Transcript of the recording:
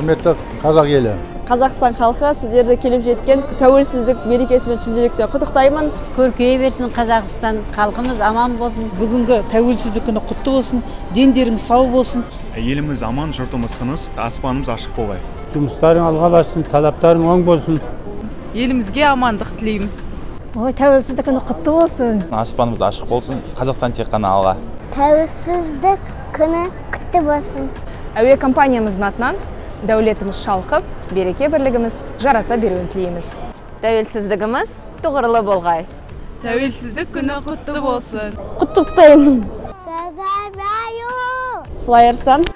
құрметті қазақ елі. Қазақстан халқы сіздерді келіп жеткен тәуелсіздік мерекесімен шын жүректен құттықтаймын. Көркейе берсін Қазақстан, халқымыз аман болсын. Бүгінгі тәуелсіздік күні құтты болсын, дендеріңіз сау болсын. Еліміз аман, жұртымыз тыныш, аспанымыз ашық болғай. Жұмыстарың алға бассын, талаптарың оң болсын. Елімізге амандық тілейміз. Тәуелсіздік күні құтты болсын. Аспанымыз ашық болсын, Қазақстан тек қана алға. Тәуелсіздік күні құтты болсын. Әуе компаниямыздың атынан дәулетіміз шалқып, береке бірлігіміз жараса беруін тілейміз. Тәуелсіздігіміз тұғырлы болғай. Тәуелсіздік күні құтты болсын. Құттықтаймын. Флайерстан